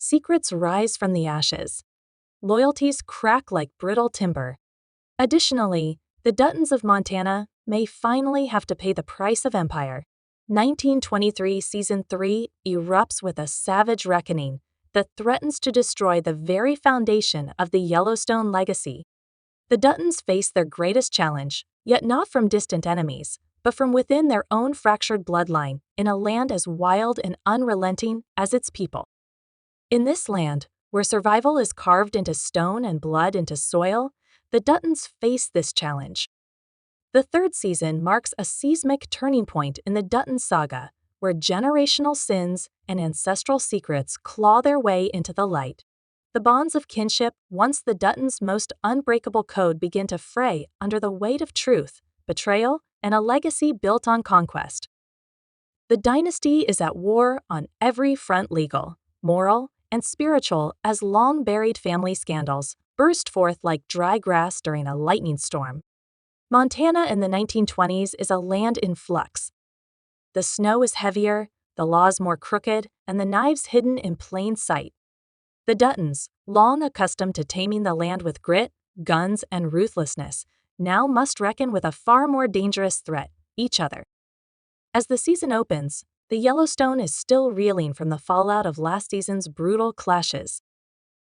secrets rise from the ashes. Loyalties crack like brittle timber. Additionally, the Duttons of Montana may finally have to pay the price of empire. 1923 Season 3 erupts with a savage reckoning that threatens to destroy the very foundation of the Yellowstone legacy. The Duttons face their greatest challenge, yet not from distant enemies, but from within their own fractured bloodline in a land as wild and unrelenting as its people. In this land, where survival is carved into stone and blood into soil, the Duttons face this challenge. The third season marks a seismic turning point in the Dutton saga, where generational sins and ancestral secrets claw their way into the light. The bonds of kinship, once the Duttons' most unbreakable code, begin to fray under the weight of truth, betrayal, and a legacy built on conquest. The dynasty is at war on every front: legal, moral, and spiritual, as long-buried family scandals burst forth like dry grass during a lightning storm. Montana in the 1920s is a land in flux. The snow is heavier, the laws more crooked, and the knives hidden in plain sight. The Duttons, long accustomed to taming the land with grit, guns, and ruthlessness, now must reckon with a far more dangerous threat: each other. As the season opens, the Yellowstone is still reeling from the fallout of last season's brutal clashes.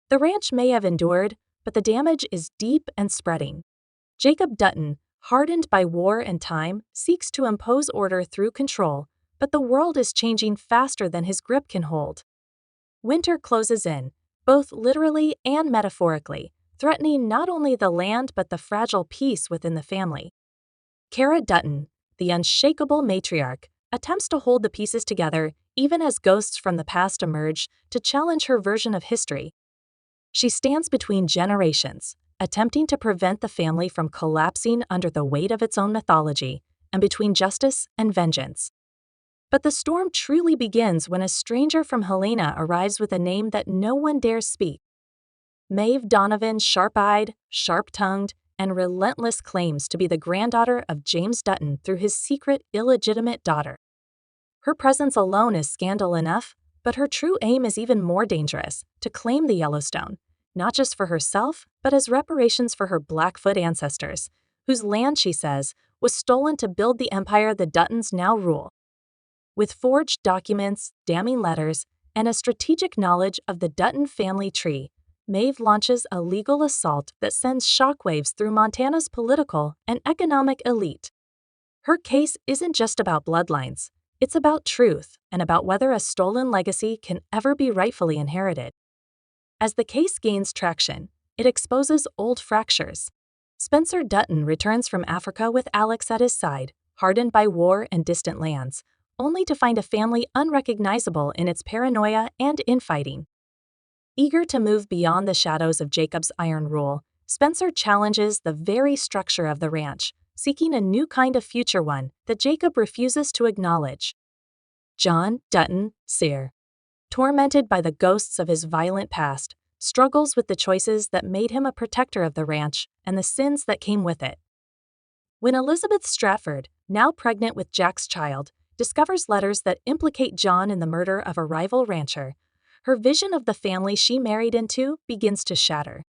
The ranch may have endured, but the damage is deep and spreading. Jacob Dutton, hardened by war and time, seeks to impose order through control, but the world is changing faster than his grip can hold. Winter closes in, both literally and metaphorically, threatening not only the land but the fragile peace within the family. Cara Dutton, the unshakable matriarch, attempts to hold the pieces together even as ghosts from the past emerge to challenge her version of history. She stands between generations, attempting to prevent the family from collapsing under the weight of its own mythology, and between justice and vengeance. But the storm truly begins when a stranger from Helena arrives with a name that no one dares speak. Mave Donovan, sharp-eyed, sharp-tongued, and relentless, claims to be the granddaughter of James Dutton through his secret, illegitimate daughter. Her presence alone is scandal enough, but her true aim is even more dangerous: to claim the Yellowstone, not just for herself, but as reparations for her Blackfoot ancestors, whose land, she says, was stolen to build the empire the Duttons now rule. With forged documents, damning letters, and a strategic knowledge of the Dutton family tree, Mave launches a legal assault that sends shockwaves through Montana's political and economic elite. Her case isn't just about bloodlines, it's about truth and about whether a stolen legacy can ever be rightfully inherited. As the case gains traction, it exposes old fractures. Spencer Dutton returns from Africa with Alex at his side, hardened by war and distant lands, only to find a family unrecognizable in its paranoia and infighting. Eager to move beyond the shadows of Jacob's iron rule, Spencer challenges the very structure of the ranch, seeking a new kind of future, one that Jacob refuses to acknowledge. John Dutton, Sr., tormented by the ghosts of his violent past, struggles with the choices that made him a protector of the ranch and the sins that came with it. When Elizabeth Stratford, now pregnant with Jack's child, discovers letters that implicate John in the murder of a rival rancher, her vision of the family she married into begins to shatter.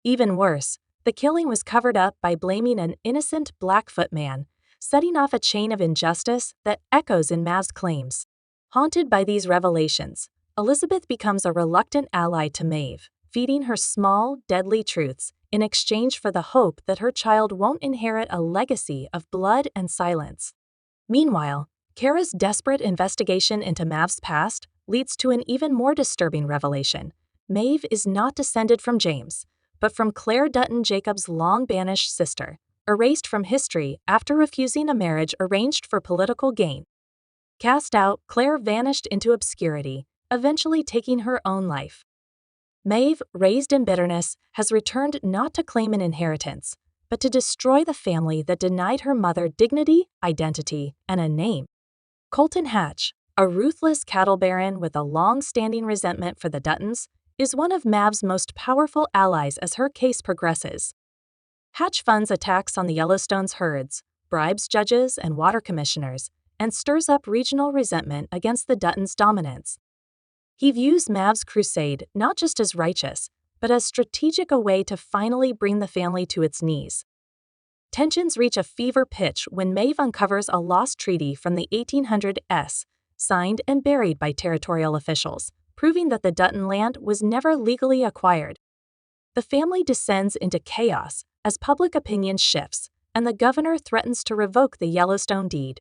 Even worse, the killing was covered up by blaming an innocent Blackfoot man, setting off a chain of injustice that echoes in Mave's claims. Haunted by these revelations, Elizabeth becomes a reluctant ally to Mave, feeding her small, deadly truths in exchange for the hope that her child won't inherit a legacy of blood and silence. Meanwhile, Cara's desperate investigation into Mave's past leads to an even more disturbing revelation. Mave is not descended from James, but from Claire Dutton, Jacob's long-banished sister, erased from history after refusing a marriage arranged for political gain. Cast out, Claire vanished into obscurity, eventually taking her own life. Mave, raised in bitterness, has returned not to claim an inheritance, but to destroy the family that denied her mother dignity, identity, and a name. Colton Hatch, a ruthless cattle baron with a long-standing resentment for the Duttons, is one of Mave's most powerful allies as her case progresses. Hatch funds attacks on the Yellowstone's herds, bribes judges and water commissioners, and stirs up regional resentment against the Duttons' dominance. He views Mav's crusade not just as righteous, but as strategic a way to finally bring the family to its knees. Tensions reach a fever pitch when Mave uncovers a lost treaty from the 1800s, signed and buried by territorial officials, proving that the Dutton land was never legally acquired. The family descends into chaos as public opinion shifts, and the governor threatens to revoke the Yellowstone deed.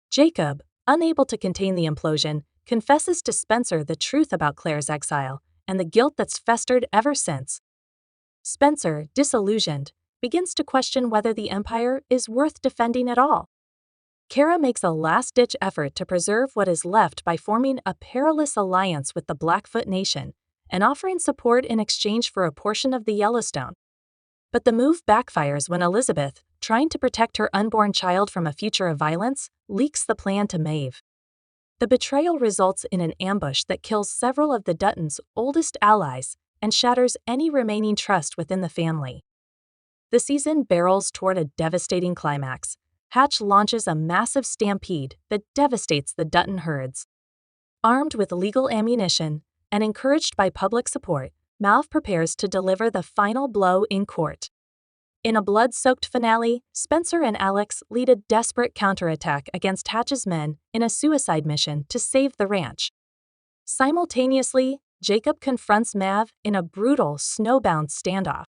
Jacob, unable to contain the implosion, confesses to Spencer the truth about Claire's exile and the guilt that's festered ever since. Spencer, disillusioned, begins to question whether the empire is worth defending at all. Cara makes a last-ditch effort to preserve what is left by forming a perilous alliance with the Blackfoot Nation and offering support in exchange for a portion of the Yellowstone. But the move backfires when Elizabeth, trying to protect her unborn child from a future of violence, leaks the plan to Mave. The betrayal results in an ambush that kills several of the Duttons' oldest allies and shatters any remaining trust within the family. The season barrels toward a devastating climax. Hatch launches a massive stampede that devastates the Dutton herds. Armed with legal ammunition and encouraged by public support, Mave prepares to deliver the final blow in court. In a blood-soaked finale, Spencer and Alex lead a desperate counterattack against Hatch's men in a suicide mission to save the ranch. Simultaneously, Jacob confronts Mave in a brutal, snowbound standoff.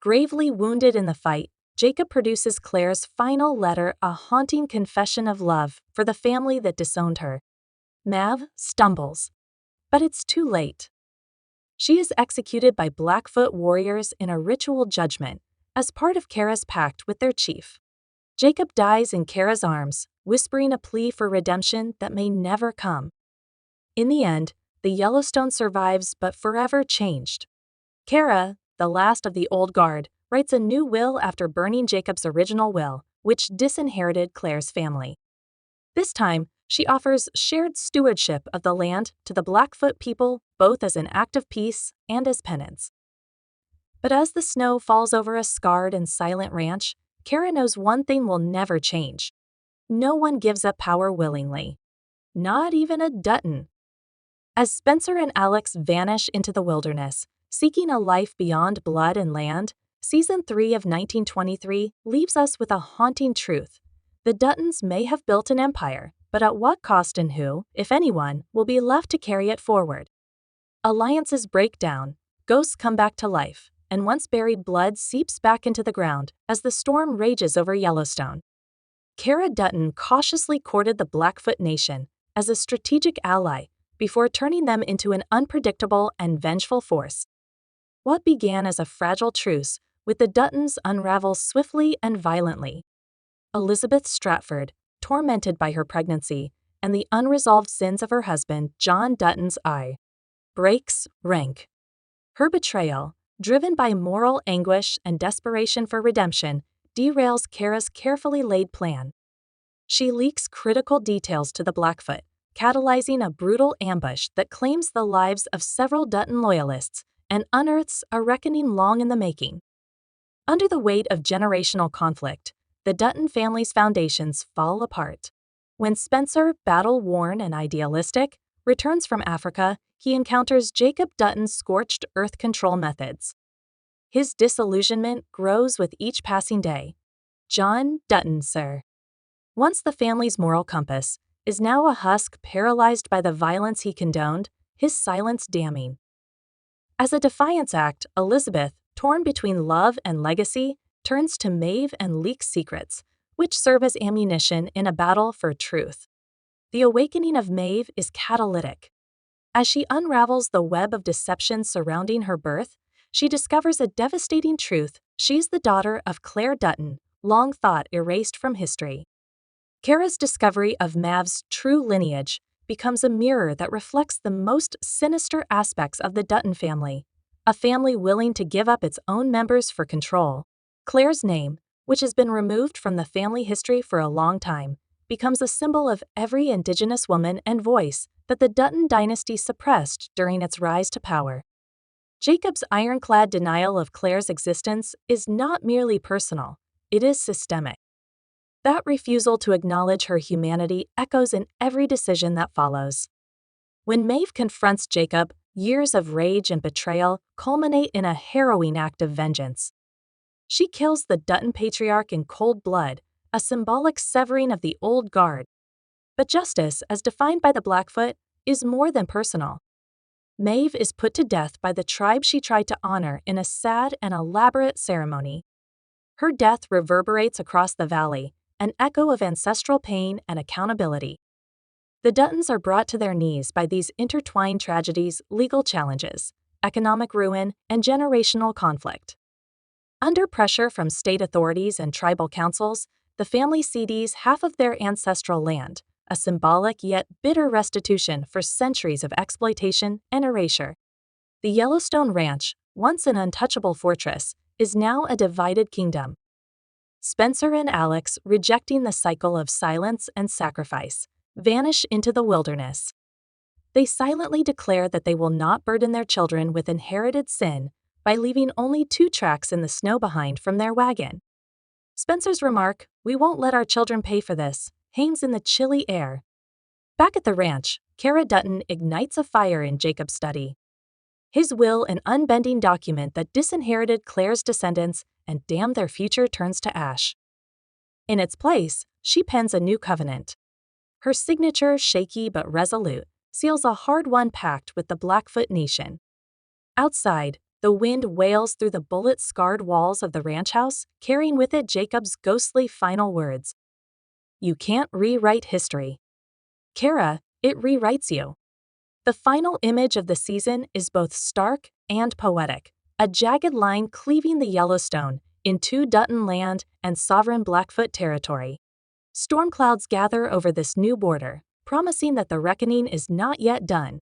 Gravely wounded in the fight, Jacob produces Claire's final letter, a haunting confession of love for the family that disowned her. Mave stumbles, but it's too late. She is executed by Blackfoot warriors in a ritual judgment as part of Cara's pact with their chief. Jacob dies in Cara's arms, whispering a plea for redemption that may never come. In the end, the Yellowstone survives but forever changed. Cara, the last of the old guard, writes a new will after burning Jacob's original will, which disinherited Claire's family. This time, she offers shared stewardship of the land to the Blackfoot people, both as an act of peace and as penance. But as the snow falls over a scarred and silent ranch, Cara knows one thing will never change. No one gives up power willingly. Not even a Dutton. As Spencer and Alex vanish into the wilderness, seeking a life beyond blood and land, Season 3 of 1923 leaves us with a haunting truth. The Duttons may have built an empire, but at what cost and who, if anyone, will be left to carry it forward? Alliances break down, ghosts come back to life, and once buried blood seeps back into the ground as the storm rages over Yellowstone. Cara Dutton cautiously courted the Blackfoot Nation as a strategic ally before turning them into an unpredictable and vengeful force. What began as a fragile truce with the Duttons unravels swiftly and violently. Elizabeth Stratford, tormented by her pregnancy and the unresolved sins of her husband, John Dutton's eye, breaks rank. Her betrayal, driven by moral anguish and desperation for redemption, derails Cara's carefully laid plan. She leaks critical details to the Blackfoot, catalyzing a brutal ambush that claims the lives of several Dutton loyalists and unearths a reckoning long in the making. Under the weight of generational conflict, the Dutton family's foundations fall apart. When Spencer, battle-worn and idealistic, returns from Africa, he encounters Jacob Dutton's scorched earth control methods. His disillusionment grows with each passing day. John Dutton, sir. Once the family's moral compass, is now a husk paralyzed by the violence he condoned, his silence damning. As a defiance act, Elizabeth, torn between love and legacy, turns to Mave and leaks secrets, which serve as ammunition in a battle for truth. The awakening of Mave is catalytic. As she unravels the web of deception surrounding her birth, she discovers a devastating truth: she's the daughter of Claire Dutton, long thought erased from history. Cara's discovery of Mave's true lineage becomes a mirror that reflects the most sinister aspects of the Dutton family, a family willing to give up its own members for control. Claire's name, which has been removed from the family history for a long time, becomes a symbol of every Indigenous woman and voice that the Dutton dynasty suppressed during its rise to power. Jacob's ironclad denial of Claire's existence is not merely personal, it is systemic. That refusal to acknowledge her humanity echoes in every decision that follows. When Mave confronts Jacob, years of rage and betrayal culminate in a harrowing act of vengeance. She kills the Dutton patriarch in cold blood, a symbolic severing of the old guard. But justice, as defined by the Blackfoot, is more than personal. Mave is put to death by the tribe she tried to honor in a sad and elaborate ceremony. Her death reverberates across the valley, an echo of ancestral pain and accountability. The Duttons are brought to their knees by these intertwined tragedies, legal challenges, economic ruin, and generational conflict. Under pressure from state authorities and tribal councils, the family cedes half of their ancestral land, a symbolic yet bitter restitution for centuries of exploitation and erasure. The Yellowstone Ranch, once an untouchable fortress, is now a divided kingdom. Spencer and Alex, rejecting the cycle of silence and sacrifice, vanish into the wilderness. They silently declare that they will not burden their children with inherited sin by leaving only 2 tracks in the snow behind from their wagon. Spencer's remark, "We won't let our children pay for this," hangs in the chilly air. Back at the ranch, Cara Dutton ignites a fire in Jacob's study. His will, an unbending document that disinherited Claire's descendants and damned their future, turns to ash. In its place, she pens a new covenant. Her signature, shaky but resolute, seals a hard-won pact with the Blackfoot Nation. Outside, the wind wails through the bullet-scarred walls of the ranch house, carrying with it Jacob's ghostly final words. "You can't rewrite history. Cara, it rewrites you." The final image of the season is both stark and poetic, a jagged line cleaving the Yellowstone into Dutton land and sovereign Blackfoot territory. Storm clouds gather over this new border, promising that the reckoning is not yet done.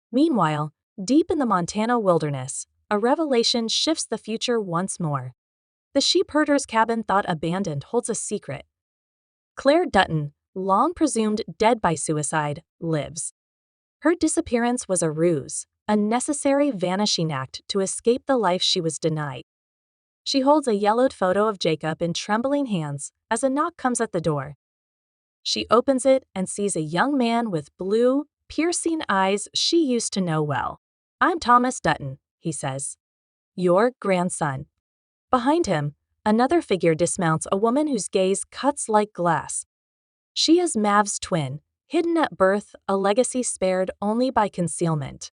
Meanwhile, deep in the Montana wilderness, a revelation shifts the future once more. The sheep herder's cabin thought abandoned holds a secret. Claire Dutton, long presumed dead by suicide, lives. Her disappearance was a ruse, a necessary vanishing act to escape the life she was denied. She holds a yellowed photo of Jacob in trembling hands as a knock comes at the door. She opens it and sees a young man with blue, piercing eyes she used to know well. "I'm Thomas Dutton," he says. "Your grandson." Behind him, another figure dismounts, a woman whose gaze cuts like glass. She is Mave's twin, hidden at birth, a legacy spared only by concealment.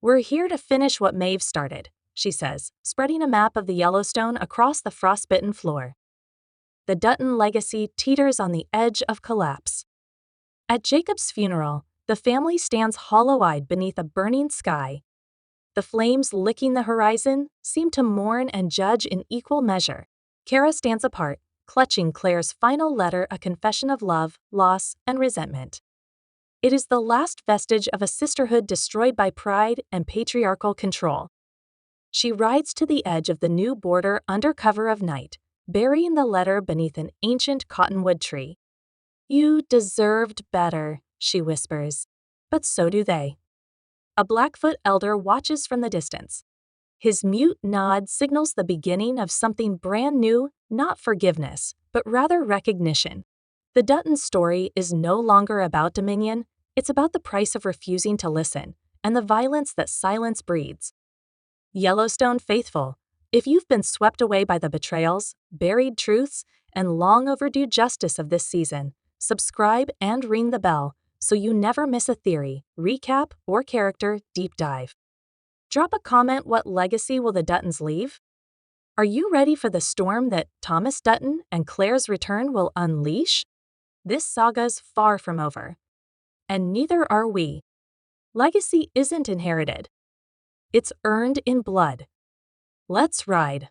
"We're here to finish what Mave started," she says, spreading a map of the Yellowstone across the frostbitten floor. The Dutton legacy teeters on the edge of collapse. At Jacob's funeral, the family stands hollow-eyed beneath a burning sky. The flames licking the horizon seem to mourn and judge in equal measure. Cara stands apart, clutching Claire's final letter, a confession of love, loss, and resentment. It is the last vestige of a sisterhood destroyed by pride and patriarchal control. She rides to the edge of the new border under cover of night, burying the letter beneath an ancient cottonwood tree. "You deserved better," she whispers. But so do they. A Blackfoot elder watches from the distance. His mute nod signals the beginning of something brand new, not forgiveness, but rather recognition. The Dutton story is no longer about dominion, it's about the price of refusing to listen, and the violence that silence breeds. Yellowstone faithful, if you've been swept away by the betrayals, buried truths, and long overdue justice of this season, subscribe and ring the bell so you never miss a theory, recap, or character deep dive. Drop a comment: what legacy will the Duttons leave? Are you ready for the storm that Thomas Dutton and Claire's return will unleash? This saga's far from over. And neither are we. Legacy isn't inherited. It's earned in blood. Let's ride.